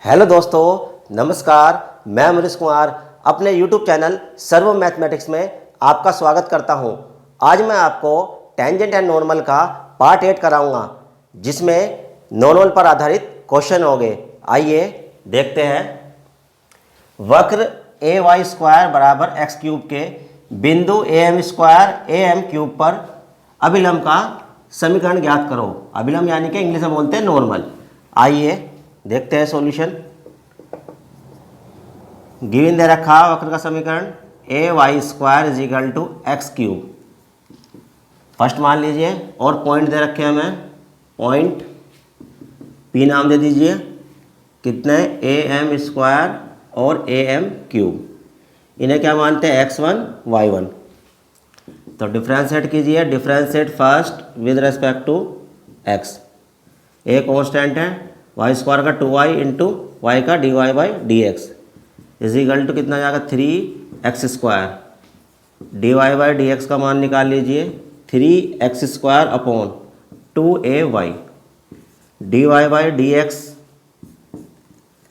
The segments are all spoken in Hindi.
हेलो दोस्तों, नमस्कार। मैं अमरीश कुमार अपने YouTube चैनल सर्व मैथमेटिक्स में आपका स्वागत करता हूं। आज मैं आपको टेंजेंट एंड नॉर्मल का पार्ट 8 कराऊंगा, जिसमें नॉर्मल पर आधारित क्वेश्चन होंगे। आइए देखते हैं। वक्र ए वाई स्क्वायर बराबर एक्स क्यूब के बिंदु a m square a m cube पर अभिलंब का समीकरण ज्ञात करो। अभिलंब यानी कि इंग्लिश में बोलते हैं नॉर्मल। आइए देखते हैं सॉल्यूशन। गिवन दे रखा वक्र का समीकरण a y square is equal to x cube. First मान लीजिए और पॉइंट दे रखे हमें, पॉइंट पी नाम दे दीजिए। कितने? ए एम स्क्वायर और ए एम क्यूब। इन्हें क्या मानते हैं? x1 y1। तो डिफ्रेंशिएट कीजिए। Differentiate first with respect to x। A constant है, वाई स्क्वायर का 2y इंटू वाई का dy by d x is equal to कितना जाएगा? 3x square. dy by d x का मान निकाल लीजिए। 3x square upon 2ay। dy by d x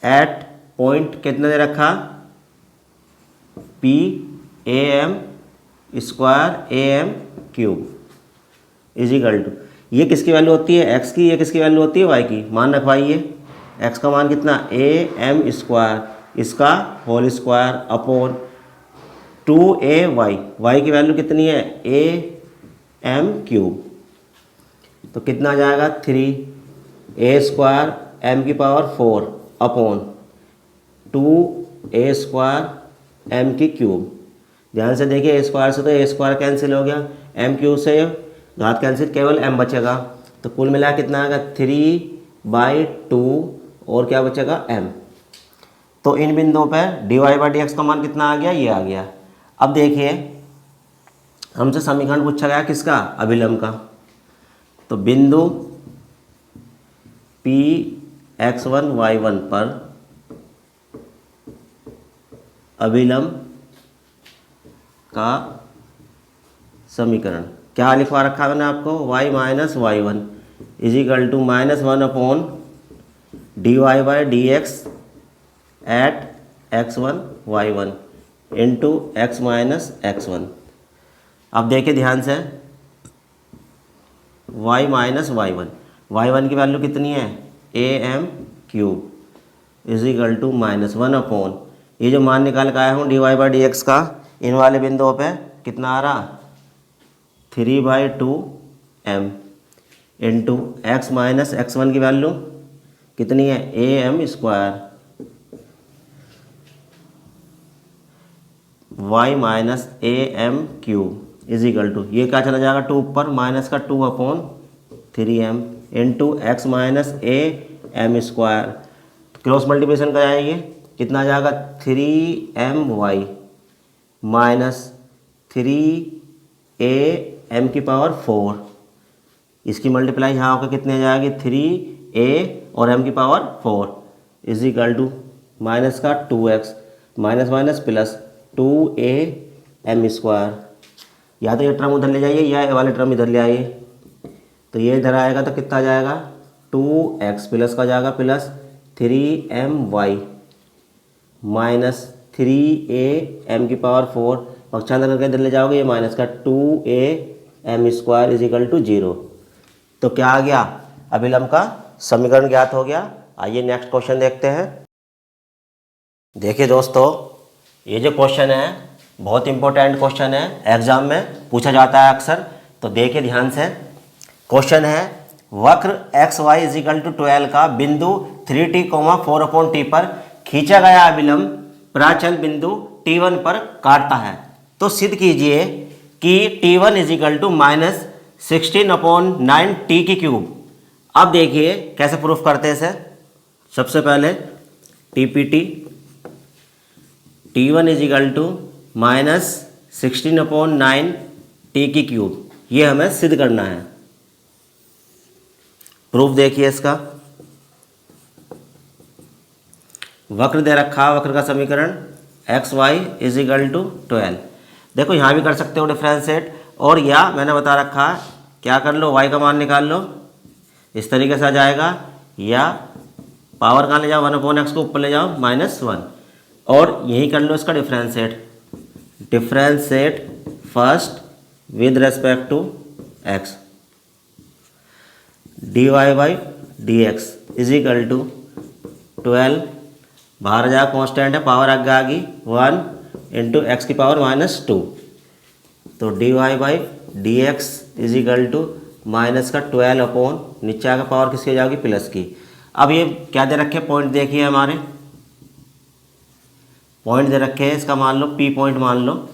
at point कितने दे रखा? p a m square a m cube is equal to, ये किसकी वैल्यू होती है? x की। ये किसकी वैल्यू होती है? y की। मान रखवाइए। x का मान कितना? ए एम स्क्वायर, इसका whole square upon 2ay। y की वैल्यू कितनी है? A m cube. तो कितना जाएगा? 3a स्क्वायर m की power 4 upon 2a square m की क्यूब। ध्यान से देखिए, ए स्क्वायर से तो ए स्क्वायर कैंसिल हो गया, m क्यूब से घात कैंसिल, केवल m बचेगा। तो कुल मिला कितना आएगा? 3/2 और क्या बचेगा? m। तो इन बिंदुओं पर dy बाई डी एक्स का मान कितना आ गया? ये आ गया। अब देखिए, हमसे समीकरण पूछा गया किसका? अभिलंब का। तो बिंदु p x1 y1 पर अभिलंब का समीकरण क्या लिखवा रखा मैंने आपको? y minus y one is equal to -1 upon dy by d x at x1 y1 into x minus x1। अब देखिए ध्यान से, y माइनस y1 की वैल्यू कितनी है? A m cube is equal to -1 upon, ये जो मान निकाल के आया हूँ dy बाई डी एक्स का, इन वाले बिंदुओं पे कितना आ रहा? 3/2 m into x minus x1 की वैल्यू कितनी है? A m square y minus a m cube is equal to, ये क्या चला जाएगा? 2 ऊपर, माइनस का 2 upon 3m into x minus a m square. Cross multiplication कराएंगे, कितना जाएगा? 3my माइनस 3a m की पावर 4। इसकी मल्टीप्लाई यहाँ होकर कितने जाएगी? 3a और m की power 4 is equal to minus का 2x minus minus plus 2a m square. या तो ये टर्म उधर ले जाइए या ये वाले टर्म इधर ले आइए। तो ये इधर आएगा तो कितना जाएगा? 2x प्लस का जाएगा plus 3my minus 3a m की पावर 4, पक्षांतर करके इधर ले जाओगे, ये माइनस का 2a m square is equal to 0। तो क्या आ गया? अभिलंब का समीकरण ज्ञात हो गया। आइए नेक्स्ट क्वेश्चन देखते हैं। देखिए दोस्तों, ये जो क्वेश्चन है बहुत इंपॉर्टेंट क्वेश्चन है, एग्जाम में पूछा जाता है अक्सर। तो देखिए ध्यान से, क्वेश्चन है वक्र x y is equal to 12 का बिंदु 3t, 4/t पर खींचा गया अभिलंब प्राचल बिंदु t1 पर काटता है। तो सिद्ध कीजिए कि t1 is equal to -16/9 t की क्यूब। अब देखिए कैसे प्रूफ करते हैं इसे। सबसे पहले TPT, t1 is equal to -16/9 t की क्यूब, ये हमें सिद्ध करना है। प्रूफ देखिए इसका। वक्र दे रखा, वक्र का समीकरण x y is equal to 12। देखो यहाँ भी कर सकते हो डिफ्रेंशिएट, और या मैंने बता रखा क्या कर लो? y का मान निकाल लो। इस तरीके से आ जाएगा, या पावर कहाँ ले जाओ, 1/x को ऊपर ले जाओ -1, और यही कर लो इसका differentiate first with respect to x, dy/dx is equal to 12, बाहर जा कांस्टेंट है, पावर आगे आ गई 1 इंटू एक्स की पावर -2, तो dy/dx is equal to minus का 12 अपॉन नीचे आगे पावर किसकी जाएगी, प्लस की। अब ये क्या दे रखे, पॉइंट देखिए हमारे पॉइंट दे रखे हैं, इसका मान लो p पॉइंट मान लो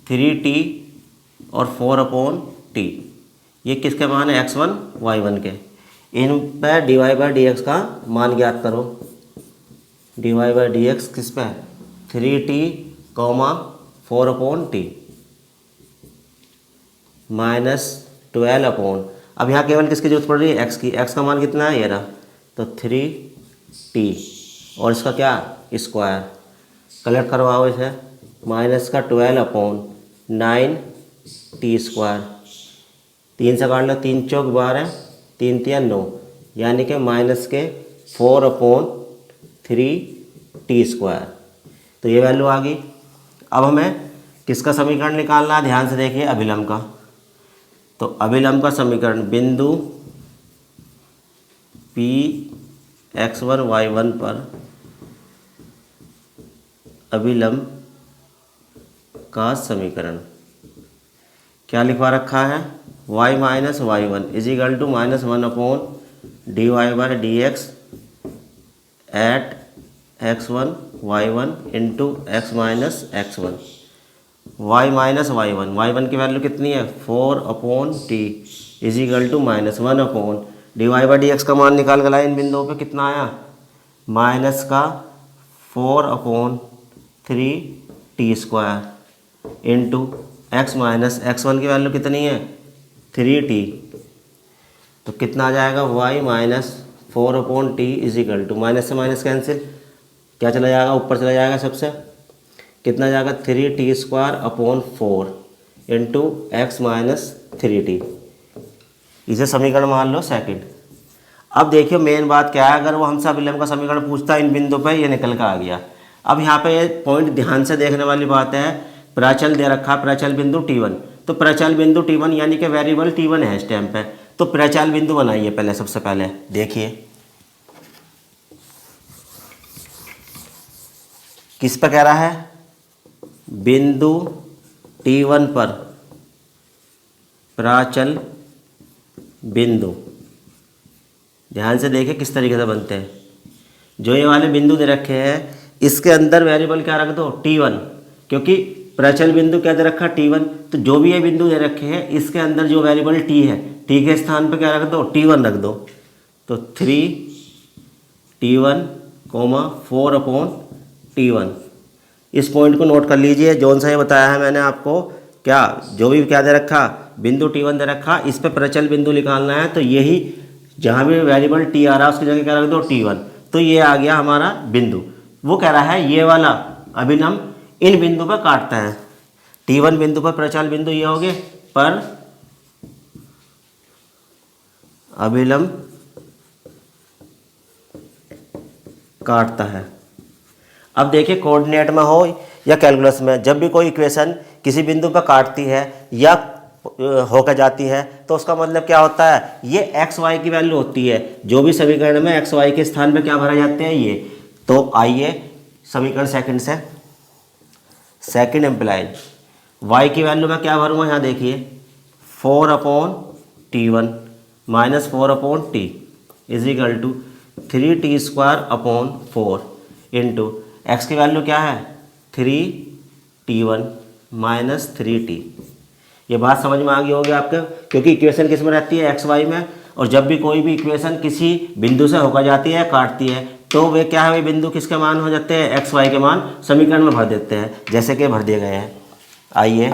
3t और 4/t, ये किसके मान है, x1 y1 के। इन पे dy/dx का मान ज्ञात करो, dy/dx किस पे, 3t, 4/t -12 अपॉन, अब यहाँ केवल किसकी जरूरत पड़ रही है, x की, x का मान कितना है, ये रहा, तो 3t और इसका क्या स्क्वायर, कलेक्ट करवाओ इसे, -12 अपॉन 9t², 3 से काट लो, 3 चौक 12, 3 तिया 9, यानी कि -4/3t², तो ये वैल्यू आ गई। अब हमें किसका समीकरण निकालना है, ध्यान से देखिए, अभिलम्ब का। तो अभिलम्ब का समीकरण बिंदु P x1 y1 पर अभिलम्ब का समीकरण क्या लिखवा रखा है, y - y1 is equal to -1/dy/dx at x1 y1 into x - x1, y - y1 की वैल्यू कितनी है, 4/t is equal to -1 dy/dx का मान निकाल कर लाए, इन बिंदुओं पे कितना आया, -4/3t² इंटू x - x1 की वैल्यू कितनी है, 3t, तो कितना आ जाएगा, y - 4/t is equal to, minus से माइनस कैंसिल, क्या चला जाएगा, ऊपर चला जाएगा सबसे, कितना जाएगा, 3t²/4 इंटू x - 3t, इसे समीकरण मान लो सेकंड। अब देखियो मेन बात क्या है, अगर वो हमसे अभिलम्ब का समीकरण पूछता है इन बिंदु पे, ये निकल कर आ गया। अब यहाँ पे ये पॉइंट ध्यान से देखने वाली बात है, प्राचल दे रखा, प्राचल बिंदु T1, तो प्राचल बिंदु T1 यानी कि वेरिएबल T1 है इस टाइम पे, तो प्राचल बिंदु बनाइए पहले, सबसे पहले देखिए किस पे कह रहा है, बिंदु T1 पर प्राचल बिंदु, ध्यान से देखिए किस तरीके से बनते हैं। जो ये वाले बिंदु दे रखे हैं इसके अंदर वेरिएबल क्या रख दो, T1, क्योंकि प्राचल बिंदु क्या दे रखा, T1, तो जो भी ये बिंदु दे रखे हैं इसके अंदर जो वेरिएबल T है, T के स्थान पर क्या रख दो, T1 रख दो, तो 3t1, 4/t1, इस पॉइंट को नोट कर लीजिए, जौन सा ये बताया है मैंने आपको, क्या जो भी क्या दे रखा, बिंदु T1 दे रखा, इस पे प्रचल बिंदु निकालना है, तो यही जहाँ भी वेरिएबल T आ रहा है उसकी जगह क्या रख दो, T1, तो ये आ गया हमारा बिंदु। वो कह रहा है ये वाला अभिलम्ब इन बिंदु पर काटता है, T1 बिंदु पर प्रचल बिंदु ये हो गए, पर अभिलम्ब काटता है। अब देखिए कोऑर्डिनेट में हो या कैलकुलस में, जब भी कोई इक्वेशन किसी बिंदु पर काटती है या होकर जाती है तो उसका मतलब क्या होता है, ये एक्स वाई की वैल्यू होती है, जो भी समीकरण में एक्स वाई के स्थान पे क्या भरा जाते हैं ये। तो आइए समीकरण सेकंड से, सेकंड एम्प्लाइज वाई की वैल्यू में क्या भरूँगा, यहाँ देखिए 4/t1 - 4/t is equal to 3t²/4 into x की वैल्यू क्या है 3t1 - 3t। ये बात समझ में आ गई होगी आपके, क्योंकि इक्वेशन किस में रहती है, एक्स वाई में, और जब भी कोई भी इक्वेशन किसी बिंदु से होकर जाती है काटती है तो वे क्या है, वे बिंदु किसके मान हो जाते हैं, एक्स वाई के मान समीकरण में भर देते हैं, जैसे कि भर दिए गए हैं। आइए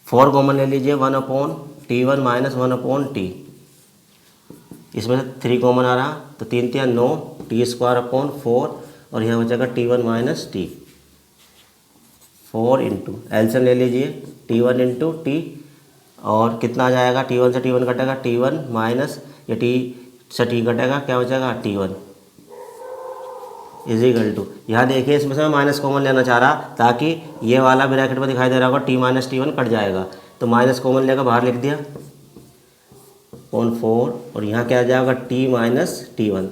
4 कॉमन ले लीजिए, 1/t1 - 1/t, इसमें से 3 कॉमन आ रहा, तो 3 3 9 t²/4 और यहाँ बचेगा t1 - t, 4 इंटू एल्सियम ले लीजिए t1 इंटू t और कितना आ जाएगा, T1 से T1 कटेगा, T1 माइनस ये T से T कटेगा, क्या बचेगा T1 इज इक्वल टू, यहाँ देखिए इसमें से मैं माइनस कॉमन लेना चाह रहा ताकि ये वाला ब्रैकेट में दिखाई दे रहा होगा T माइनस T1 कट जाएगा, तो माइनस कॉमन लेकर बाहर लिख दिया ऑन 4 और यहाँ क्या आ जाएगा T माइनस T1।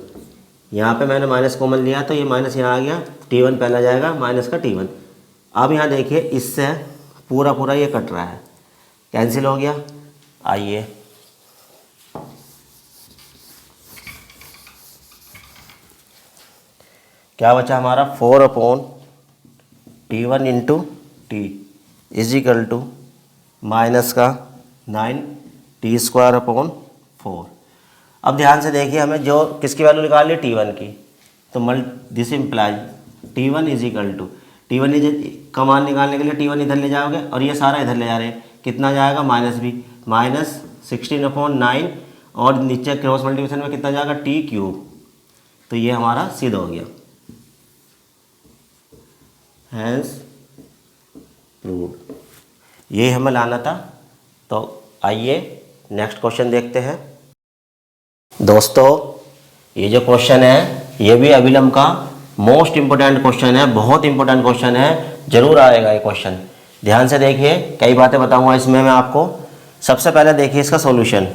यहाँ पे मैंने माइनस कॉमन लिया तो ये माइनस यहाँ आ गया, T1 पहला जाएगा माइनस का T1। अब यहाँ देखिए इससे पूरा पूरा ये कट रहा है, कैंसिल हो गया। आइए क्या बचा हमारा 4/T1 into T is equal to minus का 9T²/4। अब ध्यान से देखिए हमें जो किसकी वैल्यू निकाल ली T1 की, तो this implies T1 is equal to T1 का मान निकालने के लिए T1 इधर ले जाओगे और ये सारा इधर ले जा रहे हैं, कितना जाएगा माइनस भी, माइनस 16/9 और नीचे क्रॉस मल्टीप्लिकेशन में कितना जाएगा T³। तो ये हमारा सिद्ध हो गया, हैंस प्रूव्ड। ये हमें लाना था। तो आइए नेक्स्ट क्वेश्चन देखते हैं। दोस्तों ये जो क्वेश्चन है ये भी अभिलंब का मोस्ट इम्पोर्टेंट क्वेश्चन है, बहुत इंपॉर्टेंट क्वेश्चन है, जरूर आएगा ये क्वेश्चन। ध्यान से देखिए, कई बातें बताऊंगा इसमें मैं आपको। सबसे पहले देखिए इसका सॉल्यूशन।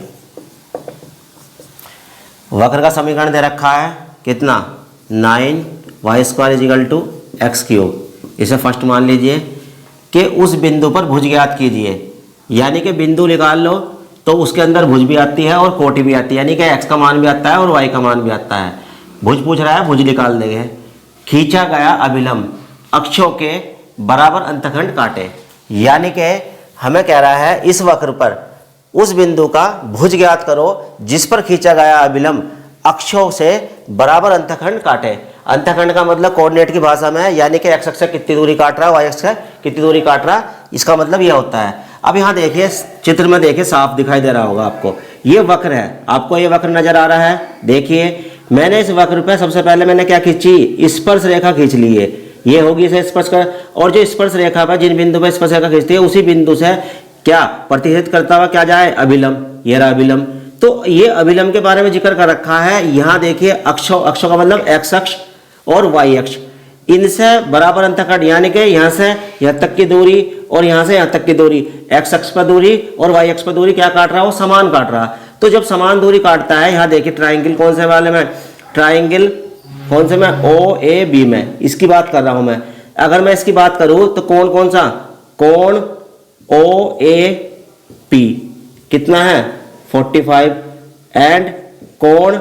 वक्र का समीकरण दे रखा है कितना, 9y² = x³। इसे फर्स्ट मान लीजिए कि उस बिंदु पर भुज ज्ञात कीजिए, यानी कि बिंदु निकाल लो तो उसके अंदर भुज भी आती है और कोटि भी आती है, यानी कि x का मान भी आता है और y का मान भी आता है। भुज पूछ रहा है, भुज निकाल देंगे। खींचा गया अभिलंब अक्षों के बराबर अंतखंड काटे, यानी कि हमें कह रहा है इस वक्र पर उस बिंदु का भुज ज्ञात करो जिस पर खींचा गया अभिलंब अक्षों से बराबर अंतखंड काटे। अंतखंड का मतलब कोऑर्डिनेट की भाषा में है, यानी कि x अक्ष से कितनी दूरी काट रहा है, y अक्ष से कितनी दूरी काट रहा है, इसका मतलब यह होता है। अब यहाँ देखिए चित्र में देखिए साफ दिखाई दे रहा होगा आपको, ये वक्र है, आपको ये वक्र नजर आ रहा है। देखिए मैंने इस वक्र पे सबसे पहले मैंने क्या खींची, स्पर्श रेखा खींच ली है, ये होगी इसे स्पर्श कर, और जो स्पर्श रेखा पर जिन बिंदु पर स्पर्श रेखा खींचती है उसी बिंदु से क्या प्रतिहित करता हुआ क्या जाए, अभिलंब। ये रहा अभिलंब। तो ये अभिलंब के बारे में जिक्र कर रखा है। यहाँ देखिए अक्षों, अक्षों का मतलब x अक्ष और y अक्ष, इनसे बराबर अंतखंड, यानी कि यहाँ से यहाँ तक की दूरी और यहाँ से यहाँ तक की दूरी, x अक्ष पर दूरी और y अक्ष पर दूरी क्या काट रहा है, वो समान काट रहा है। तो जब समान दूरी काटता है, यहाँ देखिए ट्राइंगल कौन से वाले में, ट्राइंगल कौन से में, OAB में, इसकी बात कर रहा हूं मैं। अगर मैं इसकी बात करूं तो कौन कौन सा, कोण OAP कितना है 45 एंड कोण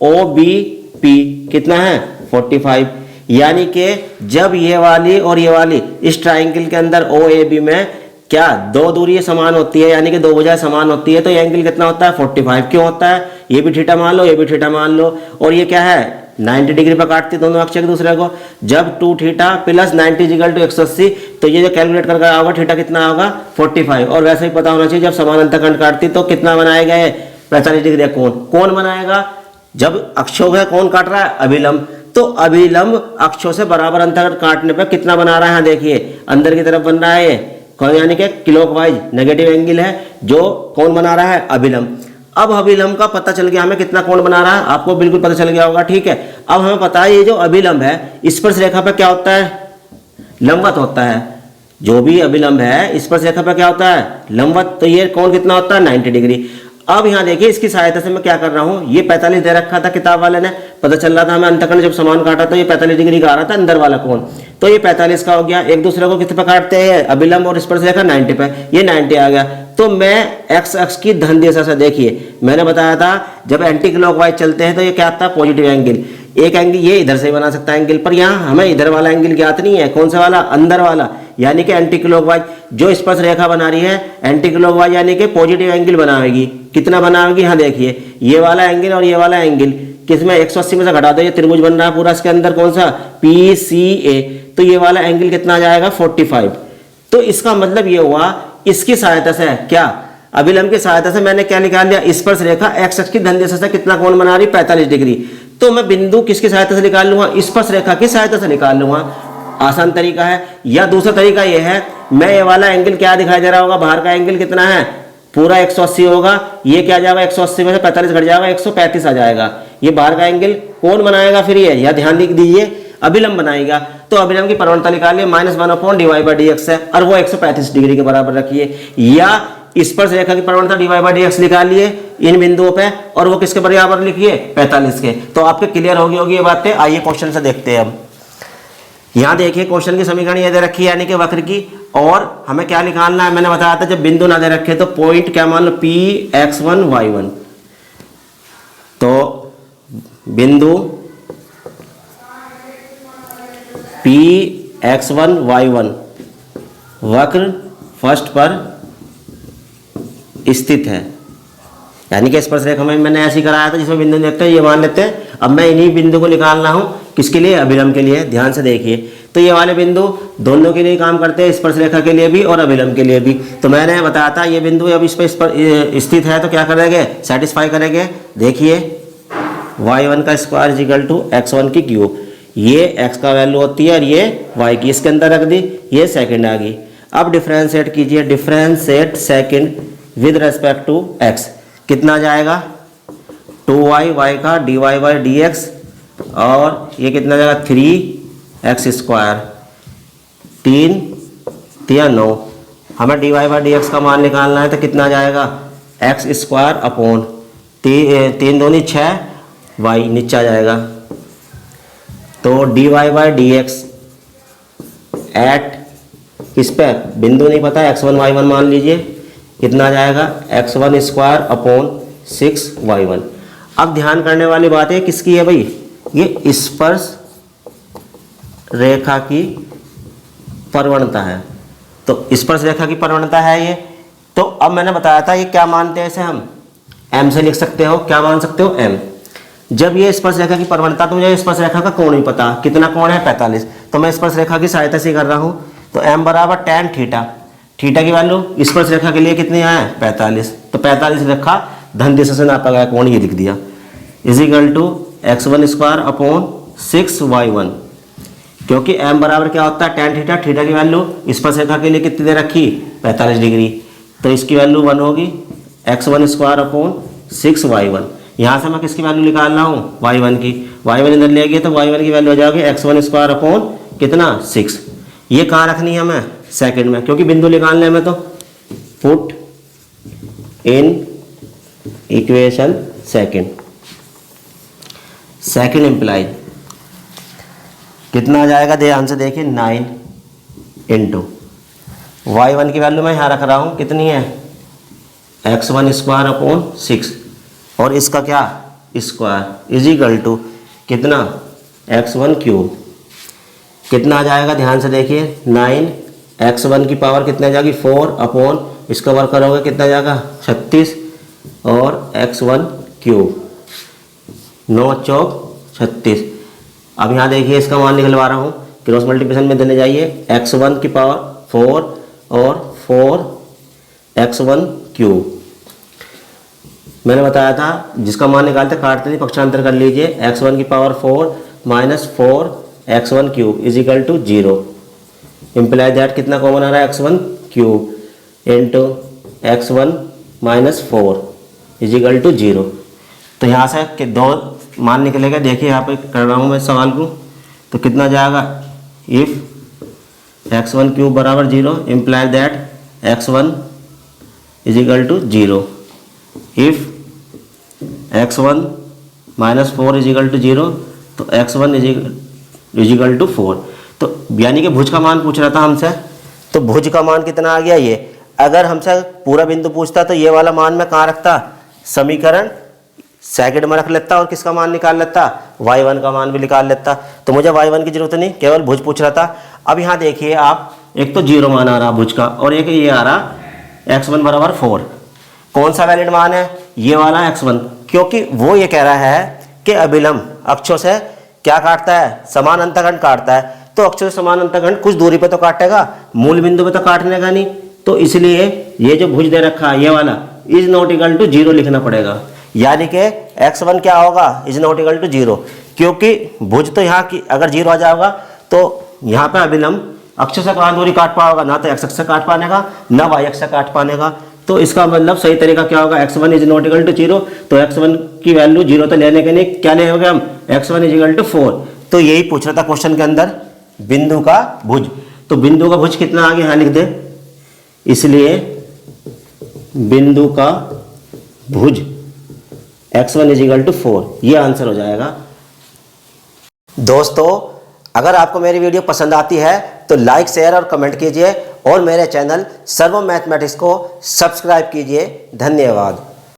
OBP कितना है 45, यानी कि जब ये वाली और ये वाली इस ट्राइंगल के अंदर OAB में क्या दो दूरी समान होती है, यानी कि दो भुजाएं समान होती है, तो ये एंगल कितना होता है 45। क्यों होता है, ये भी थीटा मान लो, ये भी थीटा मान लो, और ये क्या है 90 डिग्री पर काटती दोनों अक्ष एक दूसरे को। जब 2 थीटा + 90 = 180, तो ये जो कैलकुलेट करके आएगा थीटा कितना होगा 45। और वैसे ही पता होना चाहिए जब समान अंतखंड काटती तो कितना बनाएगा ये 45 डिग्री कोण। कौन बनाएगा जब अक्षों का कौन काट रहा है, अभिलंब। तो अभिलंब अक्षों से बराबर अंतखंड काटने पर कितना बना रहा है, यहाँ देखिए अंदर की तरफ बन रहा है ये, यानी कि क्लॉकवाइज नेगेटिव एंगल है, जो कौन बना रहा है, अभिलंब। अब अभिलंब का पता चल गया हमें कितना कोण बना रहा है, आपको बिल्कुल पता चल गया होगा, ठीक है। अब हमें पता है ये जो अभिलंब है स्पर्श रेखा पर क्या होता है, लंबवत होता है। जो भी अभिलंब है स्पर्श रेखा पर क्या होता है, लंबवत। तो ये कोण कितना होता है 90 डिग्री। अब यहाँ देखिए इसकी सहायता से मैं क्या कर रहा हूँ, ये 45 दे रखा था किताब वाले ने, पता चल रहा था हमें अंतखंड जब समान काटा तो ये 45 डिग्री का आ रहा था अंदर वाला कोण, तो ये 45 का हो गया। एक दूसरे को कितने पे काटते हैं, अभिलंब और स्पर्श रेखा 90 पे, ये 90 आ गया। तो मैं x अक्ष की धन दिशा से, देखिए मैंने बताया था जब एंटी क्लॉकवाइज चलते हैं तो ये क्या आता है पॉजिटिव एंगल। एक एंगल ये इधर से बना सकता है एंगल, पर यहाँ हमें इधर वाला एंगल ज्ञात नहीं है, कौन सा वाला, अंदर वाला, यानी कि एंटी क्लॉकवाइज। जो स्पर्श रेखा बना रही है एंटी क्लॉकवाइज यानी कि पॉजिटिव एंगल बनाएगी। कितना बनाएगी, यहाँ देखिए ये वाला एंगल और ये वाला एंगल किसमें 180 में से घटा दो, ये त्रिभुज बन रहा है पूरा, इसके अंदर कौन सा PCA, तो ये वाला एंगल कितना आ जाएगा 45। तो इसका मतलब ये हुआ इसकी सहायता से क्या, अभिलंब की सहायता से मैंने क्या निकाल लिया, स्पर्श रेखा x अक्ष की धन दिशा से कितना कोण बना रही 45 डिग्री। तो मैं बिंदु किसकी सहायता से निकाल लूंगा, स्पर्श रेखा की सहायता से निकाल लूंगा। आसान तरीका है। या दूसरा तरीका यह है, मैं ये वाला एंगल क्या दिखाई दे रहा होगा, बाहर का एंगल कितना है पूरा 180 होगा, ये क्या आ जाएगा 180 में से 45 घट जाएगा 135 आ जाएगा। ये बाहर का एंगल कौन बनाएगा फिर, ये या ध्यान दीजिए अभिलंब बनाएगा। तो अभिलंब की प्रवणता निकालिए, -1/dy/dx है और वो 135 डिग्री के बराबर रखिए। या स्पर्श रेखा की प्रवणता dy/dx निकालिए इन बिंदुओं पे और वो किसके बराबर लिखिए 45 के। तो आपके क्लियर होगी ये बातें। आइए क्वेश्चन से देखते हैं हम। यहाँ देखिए क्वेश्चन की समीकरण ये दे रखी है यानी कि वक्र की, और हमें क्या निकालना है, मैंने बताया था जब बिंदु ना दे रखे तो पॉइंट क्या मान लो P(x1, y1), तो बिंदु P(x1, y1) वक्र फर्स्ट पर स्थित है, यानी कि स्पर्श रेखा में मैंने ऐसे ही कराया था जिसमें बिंदु देखते हैं ये मान लेते हैं। अब मैं इन्हीं बिंदु को निकालना हूं किसके लिए, अभिलंब के लिए। ध्यान से देखिए तो ये वाले बिंदु दोनों के लिए काम करते हैं, स्पर्श रेखा के लिए भी और अभिलंब के लिए भी। तो मैंने बताया था ये बिंदु अब इस पर स्थित है तो क्या करेंगे, सेटिस्फाई करेंगे। देखिए y1 का स्क्वायर = x1 की क्यूब, ये x का वैल्यू होती है और ये y की इसके अंदर रख दी, ये सेकंड आ गई। अब डिफ्रेंशिएट कीजिए, differentiate second with respect to x, कितना जाएगा 2y, y का dy/dx और ये कितना जाएगा 3x², 3×9। हमें dy/dx का मान निकालना है तो कितना जाएगा x² / 3 दूनी 6 y नीचे आ जाएगा। तो dy/dx एट किस पे, बिंदु नहीं पता x1 y1 मान लीजिए, कितना जाएगा x1² / 6y1। अब ध्यान करने वाली बात है किसकी है भाई, ये स्पर्श रेखा की प्रवणता है। तो स्पर्श रेखा की प्रवणता है ये। तो अब मैंने बताया था ये क्या मानते हैं, इसे हम m से लिख सकते हो, क्या मान सकते हो m। जब ये स्पर्श रेखा की प्रवणता, तो मुझे स्पर्श रेखा का कोण नहीं पता, कितना कोण है 45, तो मैं स्पर्श रेखा की सहायता से कर रहा हूँ। तो m = tan थीटा, थीटा की वैल्यू स्पर्श रेखा के लिए कितनी है 45, तो 45 रखा, धन दिशा से नापा गया कोण ये लिख दिया, = x1² / 6y1। क्योंकि m बराबर क्या होता है tan थीटा, थीटा की वैल्यू स्पर्श रेखा के लिए कितनी दे रखी 45 डिग्री, तो इसकी वैल्यू 1 होगी x1² / 6y1। यहाँ से मैं किसकी वैल्यू निकाल रहा हूँ y1 की, y1 इधर ले गए तो y1 की वैल्यू हो जाएगी x1² / कितना 6। ये कहाँ रखनी है हमें, सेकंड में, क्योंकि बिंदु निकालने में। तो put in equation second implies कितना आ जाएगा, ध्यान से देखिए 9 × y1 की वैल्यू मैं यहाँ रख रहा हूँ, कितनी है x1² / 6 और इसका क्या स्क्वायर = कितना x1³ कितना आ जाएगा, ध्यान से देखिए 9, x1 की पावर कितना जाएगी 4 इसका वर्ग करोगे कितना जाएगा 36 और x1³ 9 चौक 36। अब यहाँ देखिए इसका मान निकलवा रहा हूँ, क्रॉस मल्टीप्लिकेशन में देने जाइए, x1 की पावर 4 और 4x1³ मैंने बताया था जिसका मान निकालते काटते नहीं पक्षांतर कर लीजिए, x1 की पावर 4 - 4x1³ = 0। इम्प्लाई दैट कितना कॉमन आ रहा है x1³ × x1 - 4 = 0। तो यहाँ से कि 2 मान निकलेगा, देखिए यहाँ पे कर रहा हूँ मैं सवाल को, तो कितना जाएगा if x1³ = 0 imply that x1 = 0। If x1 - 4 = 0 तो x1 = 4। तो यानी कि भुज का मान पूछ रहा था हमसे, तो भुज का मान कितना आ गया ये। अगर हमसे पूरा बिंदु पूछता तो ये वाला मान मैं कहाँ रखता, समीकरण सेकंड में रख लेता और किसका मान निकाल लेता, y1 का मान भी निकाल लेता। तो मुझे y1 की जरूरत नहीं, केवल भुज पूछ रहा था। अब यहाँ देखिए आप, एक तो 0 मान आ रहा भुज का और एक ये आ रहा x1 = 4। कौन सा वैलिड मान है, ये वाला x1, क्योंकि वो ये कह रहा है कि अभिलंब अक्षों से क्या काटता है, समान अंतःखंड काटता है। तो अक्षों से समान अंतःखंड कुछ दूरी पे तो काटेगा, मूल बिंदु पे तो काटने का नहीं। तो इसलिए ये जो भुज दे रखा है ये वाला = 0 लिखना पड़ेगा, यानी कि x1 क्या होगा = 0, क्योंकि भुज तो यहाँ की अगर 0 आ जाएगा तो यहाँ पे अभिलंब अक्ष से कहाँ दूरी काट पाएगा, ना तो x अक्ष से काट पाने का ना y अक्ष से काट पाने का। तो इसका मतलब सही तरीका क्या होगा, x1 is not equal to 0, तो x1 की वैल्यू 0 तो लेने के नहीं, क्या लेंगे हम, x1 इज इक्वल टू 4। तो यही पूछ रहा था क्वेश्चन के अंदर, बिंदु का भुज। तो बिंदु का भुज कितना आगे यहाँ लिख दे, इसलिए बिंदु का भुज x1 इज इक्वल टू 4, ये आंसर हो जाएगा। दोस्तों अगर आपको मेरी वीडियो पसंद आती है तो लाइक शेयर और कमेंट कीजिए और मेरे चैनल सर्वम मैथमेटिक्स को सब्सक्राइब कीजिए। धन्यवाद।